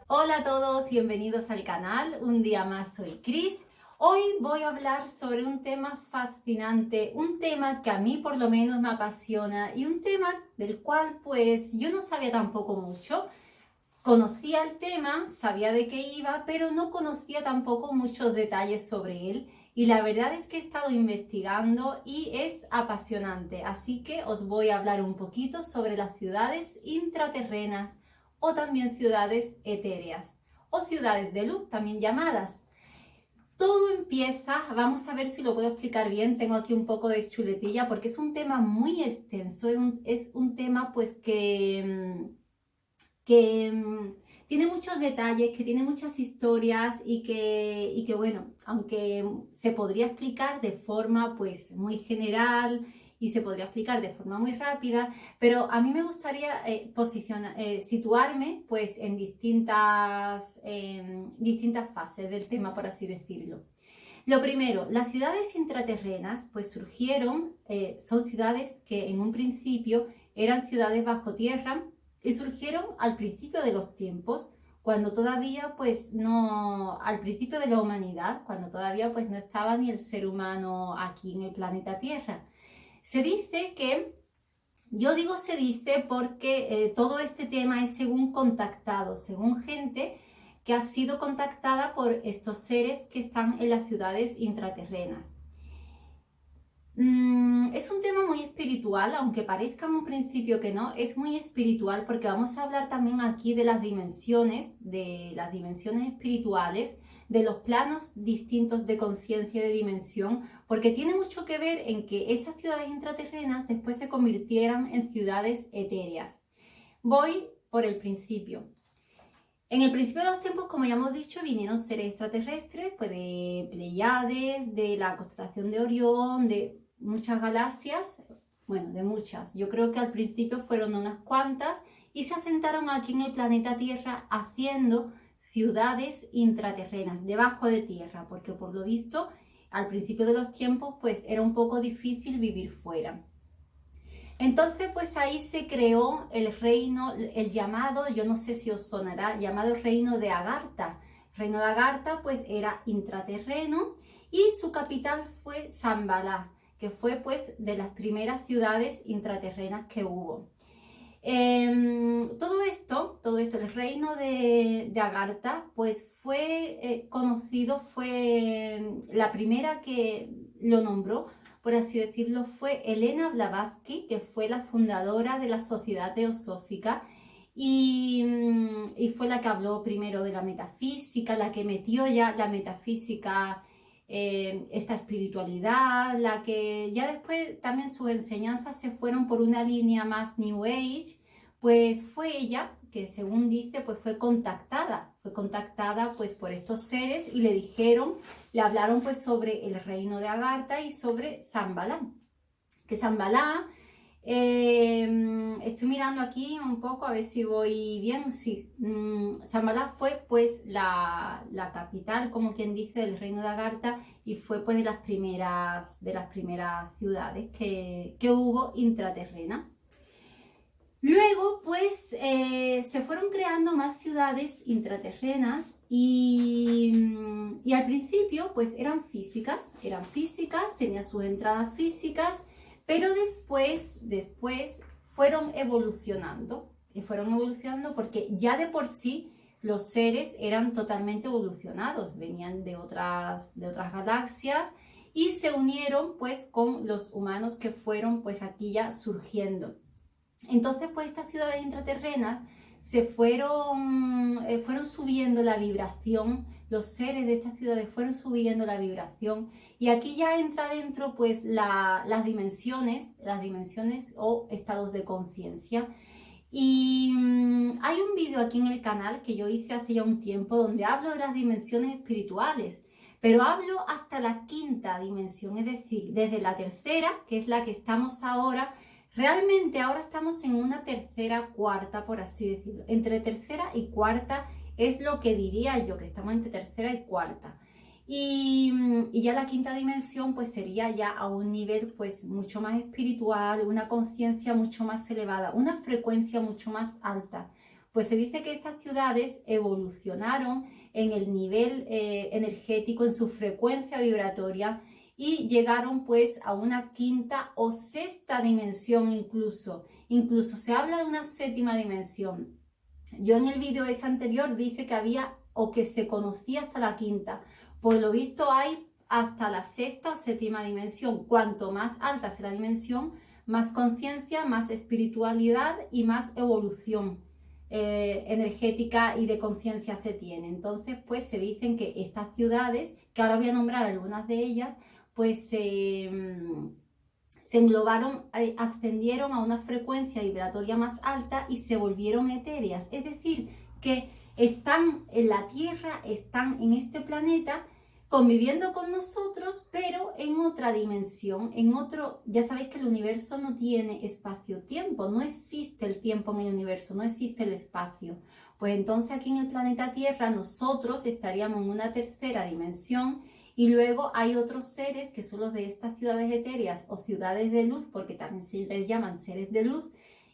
Hola a todos, bienvenidos al canal. Un día más soy Cris. Hoy voy a hablar sobre un tema fascinante, un tema que a mí por lo menos me apasiona y un tema del cual pues yo no sabía tampoco mucho. Conocía el tema, sabía de qué iba, pero no conocía tampoco muchos detalles sobre él. Y la verdad es que he estado investigando y es apasionante. Así que os voy a hablar un poquito sobre las ciudades intraterrenas o también ciudades etéreas o ciudades de luz, también llamadas. Todo empieza, vamos a ver si lo puedo explicar bien, tengo aquí un poco de chuletilla porque es un tema muy extenso, es un tema pues que tiene muchos detalles, que tiene muchas historias y que bueno, aunque se podría explicar de forma pues muy general y se podría explicar de forma muy rápida, pero a mí me gustaría situarme pues en distintas fases del tema, por así decirlo. Lo primero, las ciudades intraterrenas pues surgieron, son ciudades que en un principio eran ciudades bajo tierra y surgieron al principio de los tiempos, cuando todavía pues no, al principio de la humanidad, cuando todavía pues no estaba ni el ser humano aquí en el planeta Tierra. Se dice que, yo digo se dice porque todo este tema es según contactados, según gente que ha sido contactada por estos seres que están en las ciudades intraterrenas. Es un tema muy espiritual, aunque parezca en un principio que no, es muy espiritual porque vamos a hablar también aquí de las dimensiones espirituales, de los planos distintos de conciencia y de dimensión, porque tiene mucho que ver en que esas ciudades intraterrenas después se convirtieran en ciudades etéreas. Voy por el principio. En el principio de los tiempos, como ya hemos dicho, vinieron seres extraterrestres, pues de Pleiades, de la constelación de Orión, de muchas galaxias, bueno, de muchas. Yo creo que al principio fueron unas cuantas y se asentaron aquí en el planeta Tierra haciendo ciudades intraterrenas, debajo de tierra, porque por lo visto, al principio de los tiempos, pues era un poco difícil vivir fuera. Entonces, pues ahí se creó el reino, el llamado, yo no sé si os sonará, llamado reino de Agartha. El reino de Agartha, pues era intraterreno y su capital fue Shambhala, que fue pues de las primeras ciudades intraterrenas que hubo. Todo esto, el reino de Agartha, pues fue conocido, fue la primera que lo nombró, por así decirlo, fue Helena Blavatsky, que fue la fundadora de la Sociedad Teosófica y fue la que habló primero de la metafísica, la que metió ya la metafísica, esta espiritualidad, la que ya después también sus enseñanzas se fueron por una línea más New Age, pues fue ella que según dice pues fue contactada pues por estos seres y le dijeron, le hablaron pues sobre el reino de Agartha y sobre Shambhala, que Shambhala, estoy mirando aquí un poco a ver si voy bien. Sí, Shambhala fue pues la capital, como quien dice, del reino de Agartha y fue pues de las primeras ciudades que hubo intraterrena. Luego pues se fueron creando más ciudades intraterrenas y al principio pues eran físicas, tenían sus entradas físicas, pero después fueron evolucionando porque ya de por sí los seres eran totalmente evolucionados, venían de otras galaxias y se unieron pues con los humanos que fueron pues aquí ya surgiendo. Entonces pues estas ciudades intraterrenas fueron subiendo la vibración, los seres de estas ciudades fueron subiendo la vibración y aquí ya entra dentro pues las dimensiones o estados de conciencia. Y hay un vídeo aquí en el canal que yo hice hace ya un tiempo donde hablo de las dimensiones espirituales, pero hablo hasta la quinta dimensión, es decir, desde la tercera, que es la que estamos ahora. Realmente ahora estamos en una tercera, cuarta, por así decirlo. Entre tercera y cuarta es lo que diría yo, que estamos entre tercera y cuarta. Y ya la quinta dimensión pues sería ya a un nivel pues mucho más espiritual, una conciencia mucho más elevada, una frecuencia mucho más alta. Pues se dice que estas ciudades evolucionaron en el nivel energético, en su frecuencia vibratoria, y llegaron pues a una quinta o sexta dimensión incluso. Incluso se habla de una séptima dimensión. Yo en el vídeo ese anterior dije que había o que se conocía hasta la quinta. Por lo visto hay hasta la sexta o séptima dimensión. Cuanto más alta sea la dimensión, más conciencia, más espiritualidad y más evolución energética y de conciencia se tiene. Entonces, pues se dicen que estas ciudades, que ahora voy a nombrar algunas de ellas, pues se englobaron, ascendieron a una frecuencia vibratoria más alta y se volvieron etéreas. Es decir, que están en la Tierra, están en este planeta, conviviendo con nosotros, pero en otra dimensión, en otro, ya sabéis que el universo no tiene espacio-tiempo, no existe el tiempo en el universo, no existe el espacio. Pues entonces aquí en el planeta Tierra nosotros estaríamos en una tercera dimensión y luego hay otros seres que son los de estas ciudades etéreas o ciudades de luz, porque también se les llaman seres de luz,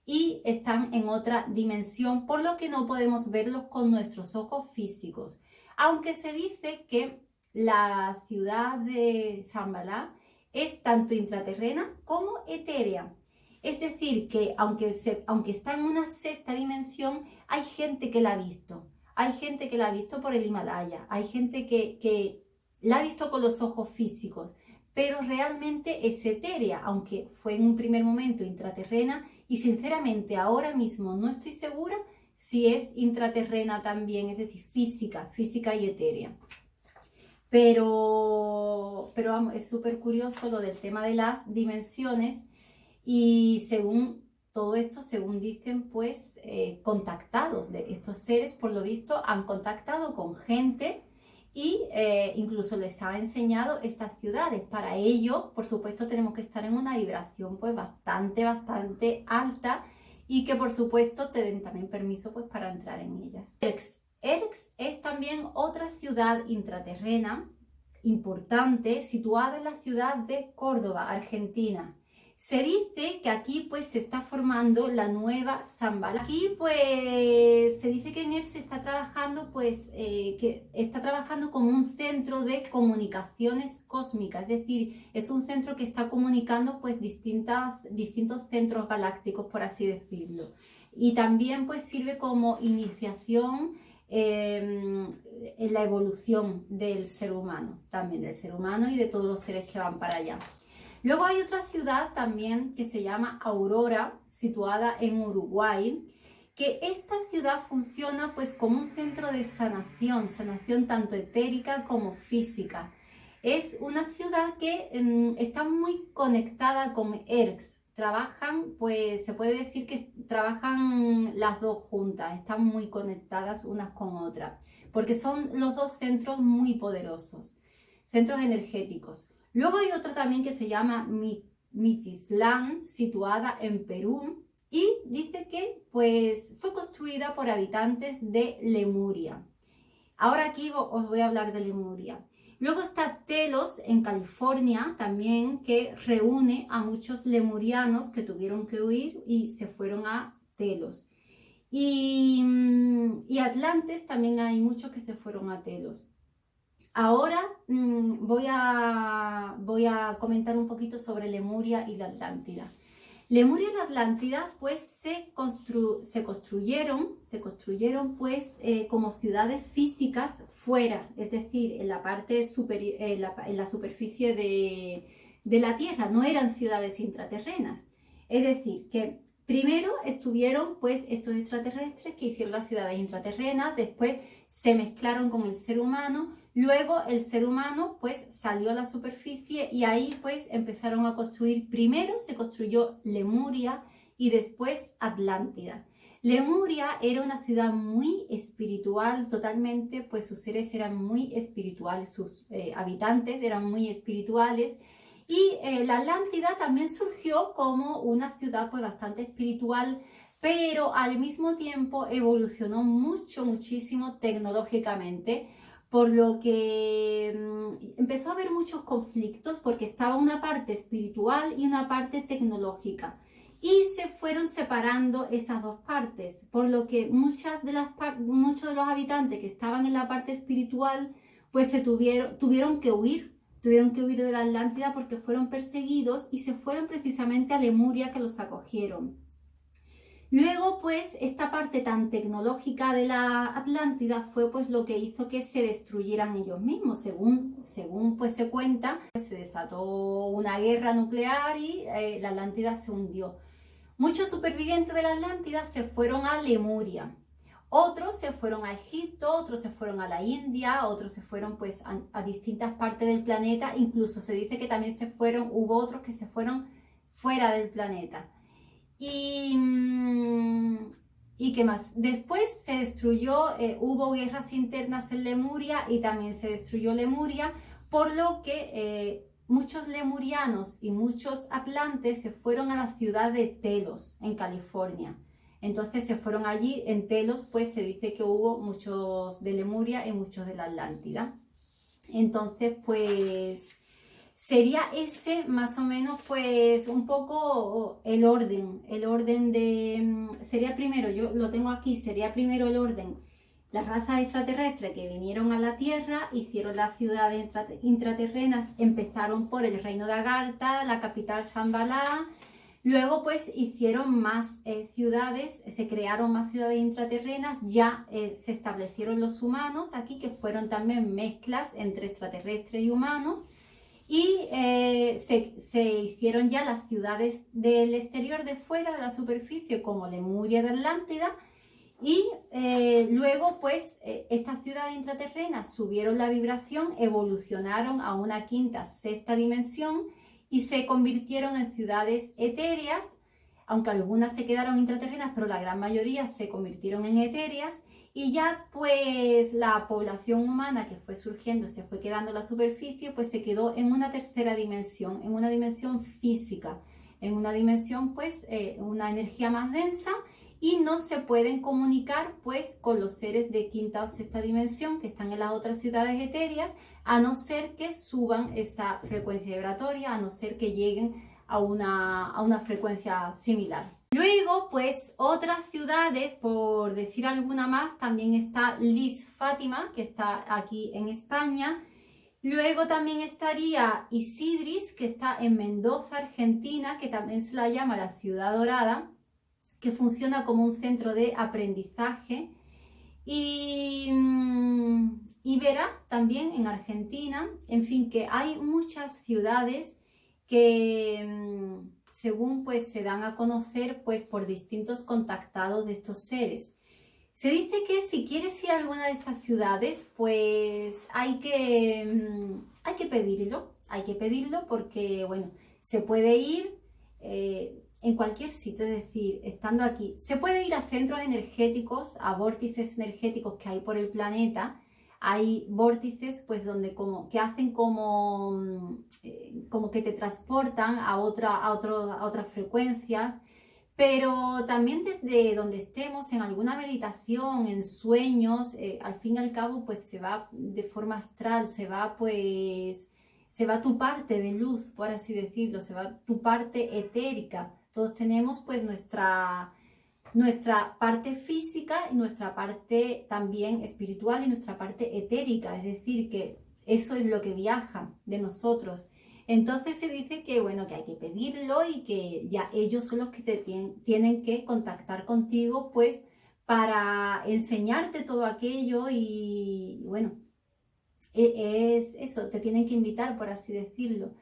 y están en otra dimensión, por lo que no podemos verlos con nuestros ojos físicos. Aunque se dice que la ciudad de Shambhala es tanto intraterrena como etérea. Es decir, que aunque está en una sexta dimensión, hay gente que la ha visto. Hay gente que la ha visto por el Himalaya. Hay gente que la ha visto con los ojos físicos. Pero realmente es etérea, aunque fue en un primer momento intraterrena. Y sinceramente ahora mismo no estoy segura si es intraterrena también, es decir, física y etérea. Pero vamos, es súper curioso lo del tema de las dimensiones y según todo esto, según dicen, pues contactados de estos seres, por lo visto, han contactado con gente y incluso les ha enseñado estas ciudades. Para ello, por supuesto, tenemos que estar en una vibración pues bastante alta y que por supuesto te den también permiso pues para entrar en ellas. Erx es también otra ciudad intraterrena importante situada en la ciudad de Córdoba, Argentina. Se dice que aquí pues se está formando la nueva Shambhala. Aquí pues se dice que en Erx se está trabajando pues que está trabajando como un centro de comunicaciones cósmicas, es decir, es un centro que está comunicando pues distintos centros galácticos, por así decirlo. Y también pues sirve como iniciación en la evolución del ser humano, también del ser humano y de todos los seres que van para allá. Luego hay otra ciudad también que se llama Aurora, situada en Uruguay, que esta ciudad funciona pues como un centro de sanación tanto etérica como física. Es una ciudad que está muy conectada con Erx. Trabajan, pues se puede decir que trabajan las dos juntas, están muy conectadas unas con otras, porque son los dos centros muy poderosos, centros energéticos. Luego hay otra también que se llama Mititlán, situada en Perú, y dice que pues fue construida por habitantes de Lemuria. Ahora aquí os voy a hablar de Lemuria. Luego está Telos en California también, que reúne a muchos lemurianos que tuvieron que huir y se fueron a Telos. Y Atlantes también hay muchos que se fueron a Telos. Ahora voy a comentar un poquito sobre Lemuria y la Atlántida. Lemuria y la Atlántida pues se construyeron pues como ciudades físicas fuera, es decir, en la parte superior, en la superficie de la Tierra, no eran ciudades intraterrenas. Es decir, que primero estuvieron pues estos extraterrestres que hicieron las ciudades intraterrenas, después se mezclaron con el ser humano. Luego el ser humano pues salió a la superficie y ahí pues empezaron a construir. Primero se construyó Lemuria y después Atlántida. Lemuria era una ciudad muy espiritual, totalmente, pues sus seres eran muy espirituales, sus habitantes eran muy espirituales. Y la Atlántida también surgió como una ciudad pues bastante espiritual, pero al mismo tiempo evolucionó muchísimo tecnológicamente. Por lo que empezó a haber muchos conflictos porque estaba una parte espiritual y una parte tecnológica. y se fueron separando esas dos partes, por lo que muchos de los habitantes que estaban en la parte espiritual pues tuvieron que huir de la Atlántida porque fueron perseguidos y se fueron precisamente a Lemuria, que los acogieron. Luego, pues, esta parte tan tecnológica de la Atlántida fue pues lo que hizo que se destruyeran ellos mismos. Según pues se cuenta, pues, se desató una guerra nuclear y la Atlántida se hundió. Muchos supervivientes de la Atlántida se fueron a Lemuria. Otros se fueron a Egipto, otros se fueron a la India, otros se fueron pues a distintas partes del planeta. Incluso se dice que también hubo otros que se fueron fuera del planeta. ¿Y qué más? Después se destruyó, hubo guerras internas en Lemuria y también se destruyó Lemuria, por lo que muchos lemurianos y muchos atlantes se fueron a la ciudad de Telos, en California. Entonces se fueron allí. En Telos pues se dice que hubo muchos de Lemuria y muchos de la Atlántida. Entonces pues sería ese más o menos pues un poco el orden de... Sería primero, yo lo tengo aquí, sería primero el orden. Las razas extraterrestres que vinieron a la Tierra, hicieron las ciudades intraterrenas, empezaron por el reino de Agartha, la capital Shambhala. Luego pues hicieron más ciudades, se crearon más ciudades intraterrenas, ya se establecieron los humanos aquí, que fueron también mezclas entre extraterrestres y humanos, y se hicieron ya las ciudades del exterior, de fuera de la superficie, como Lemuria de Atlántida, y luego pues estas ciudades intraterrenas subieron la vibración, evolucionaron a una quinta, sexta dimensión, y se convirtieron en ciudades etéreas, aunque algunas se quedaron intraterrenas, pero la gran mayoría se convirtieron en etéreas, y ya pues la población humana que fue surgiendo, se fue quedando en la superficie, pues se quedó en una tercera dimensión, en una dimensión física, en una dimensión pues una energía más densa, y no se pueden comunicar pues con los seres de quinta o sexta dimensión que están en las otras ciudades etéreas, a no ser que suban esa frecuencia vibratoria, a no ser que lleguen a una frecuencia similar. Luego, pues otras ciudades, por decir alguna más, también está Lis Fátima, que está aquí en España. Luego también estaría Isidris, que está en Mendoza, Argentina, que también se la llama la Ciudad Dorada, que funciona como un centro de aprendizaje. Y Iberá también en Argentina. En fin, que hay muchas ciudades que según pues se dan a conocer pues por distintos contactados de estos seres. Se dice que si quieres ir a alguna de estas ciudades pues hay que pedirlo porque bueno, se puede ir en cualquier sitio, es decir, estando aquí. Se puede ir a centros energéticos, a vórtices energéticos que hay por el planeta. Hay vórtices pues donde que hacen como que te transportan a otras frecuencias, pero también desde donde estemos, en alguna meditación, en sueños, al fin y al cabo pues se va de forma astral, se va tu parte de luz, por así decirlo, se va tu parte etérica. Todos tenemos pues nuestra parte física y nuestra parte también espiritual y nuestra parte etérica, es decir, que eso es lo que viaja de nosotros. Entonces se dice que bueno, que hay que pedirlo y que ya ellos son los que tienen que contactar contigo pues para enseñarte todo aquello y bueno, es eso, te tienen que invitar, por así decirlo.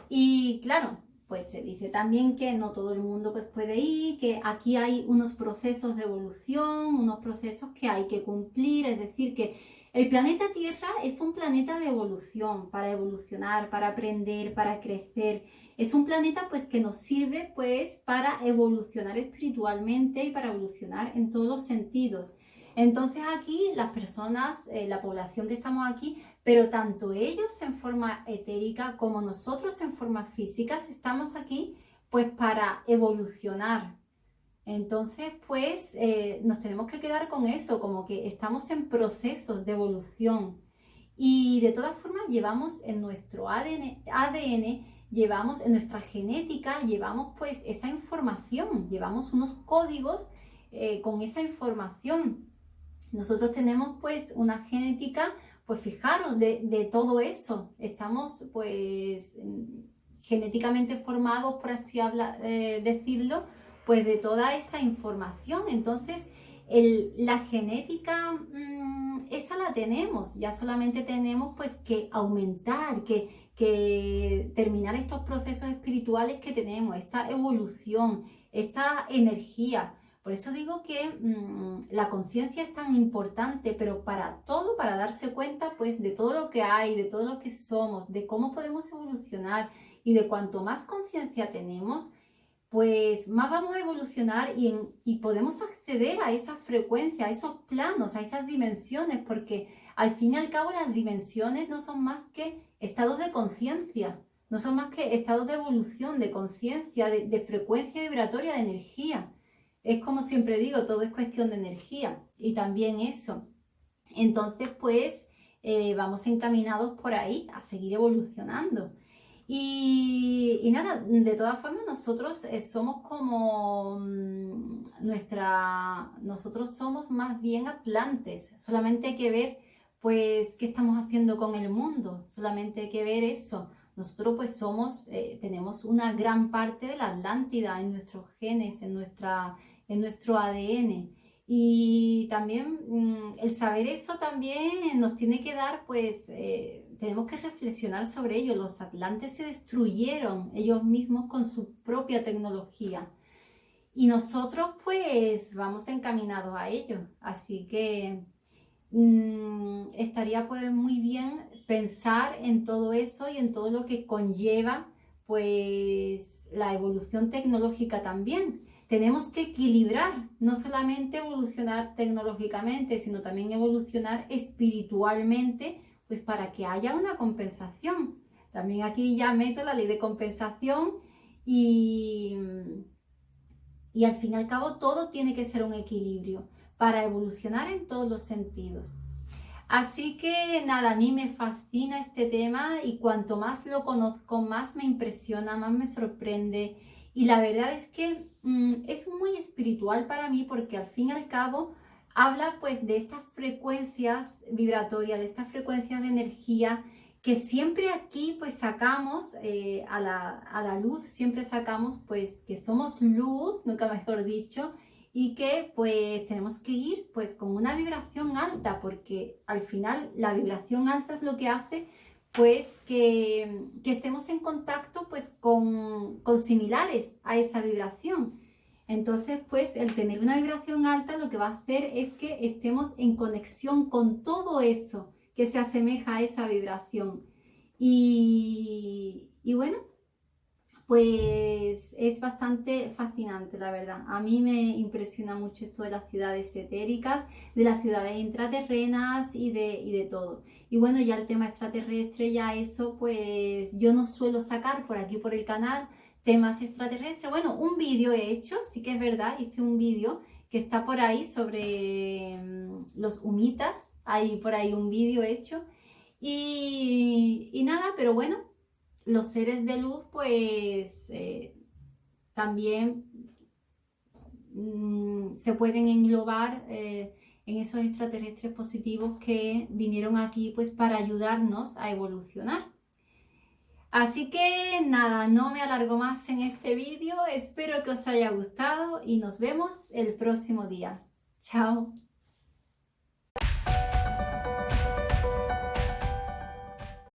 Y claro, pues se dice también que no todo el mundo pues puede ir, que aquí hay unos procesos de evolución, unos procesos que hay que cumplir, es decir, que el planeta Tierra es un planeta de evolución, para evolucionar, para aprender, para crecer. Es un planeta pues que nos sirve pues para evolucionar espiritualmente y para evolucionar en todos los sentidos. Entonces aquí las personas, la población que estamos aquí, pero tanto ellos en forma etérica como nosotros en forma física, estamos aquí pues para evolucionar. Entonces pues nos tenemos que quedar con eso, como que estamos en procesos de evolución. Y de todas formas llevamos en nuestro ADN llevamos, en nuestra genética, llevamos pues esa información, llevamos unos códigos con esa información. Nosotros tenemos pues una genética, pues fijaros, de todo eso. Estamos pues genéticamente formados, por así decirlo, pues de toda esa información. Entonces, la genética, esa la tenemos, ya solamente tenemos pues que aumentar, que terminar estos procesos espirituales que tenemos, esta evolución, esta energía. Por eso digo que la conciencia es tan importante, pero para todo, para darse cuenta pues de todo lo que hay, de todo lo que somos, de cómo podemos evolucionar y de cuanto más conciencia tenemos, pues más vamos a evolucionar y podemos acceder a esa frecuencia, a esos planos, a esas dimensiones, porque al fin y al cabo las dimensiones no son más que estados de conciencia, no son más que estados de evolución, de conciencia, de frecuencia vibratoria, de energía. Es como siempre digo, todo es cuestión de energía y también eso. Entonces, pues vamos encaminados por ahí a seguir evolucionando. Y nada, de todas formas nosotros somos como nosotros somos más bien atlantes. Solamente hay que ver pues qué estamos haciendo con el mundo, solamente hay que ver eso. Nosotros pues tenemos una gran parte de la Atlántida en nuestros genes, en nuestro ADN. Y también el saber eso también nos tiene que dar, pues, tenemos que reflexionar sobre ello. Los atlantes se destruyeron ellos mismos con su propia tecnología. Y nosotros, pues, vamos encaminados a ello. Así que estaría, pues, muy bien pensar en todo eso y en todo lo que conlleva, pues, la evolución tecnológica también. Tenemos que equilibrar, no solamente evolucionar tecnológicamente, sino también evolucionar espiritualmente, pues para que haya una compensación. También aquí ya meto la ley de compensación y al fin y al cabo todo tiene que ser un equilibrio para evolucionar en todos los sentidos. Así que nada, a mí me fascina este tema y cuanto más lo conozco, más me impresiona, más me sorprende. Y la verdad es que es muy espiritual para mí porque al fin y al cabo habla pues de estas frecuencias vibratorias, de estas frecuencias de energía que siempre aquí pues sacamos a la luz, siempre sacamos pues que somos luz, nunca mejor dicho, y que pues tenemos que ir pues con una vibración alta porque al final la vibración alta es lo que hace pues que estemos en contacto pues con similares a esa vibración. Entonces pues el tener una vibración alta lo que va a hacer es que estemos en conexión con todo eso que se asemeja a esa vibración. Y bueno, pues es bastante fascinante, la verdad. A mí me impresiona mucho esto de las ciudades etéricas, de las ciudades intraterrenas y de todo. Y bueno, ya el tema extraterrestre, ya eso, pues yo no suelo sacar por aquí por el canal temas extraterrestres. Bueno, un vídeo he hecho, sí que es verdad, hice un vídeo que está por ahí sobre los humitas. Hay por ahí un vídeo hecho. Y nada, pero bueno. Los seres de luz, pues también se pueden englobar en esos extraterrestres positivos que vinieron aquí pues para ayudarnos a evolucionar. Así que nada, no me alargo más en este vídeo, espero que os haya gustado y nos vemos el próximo día. Chao.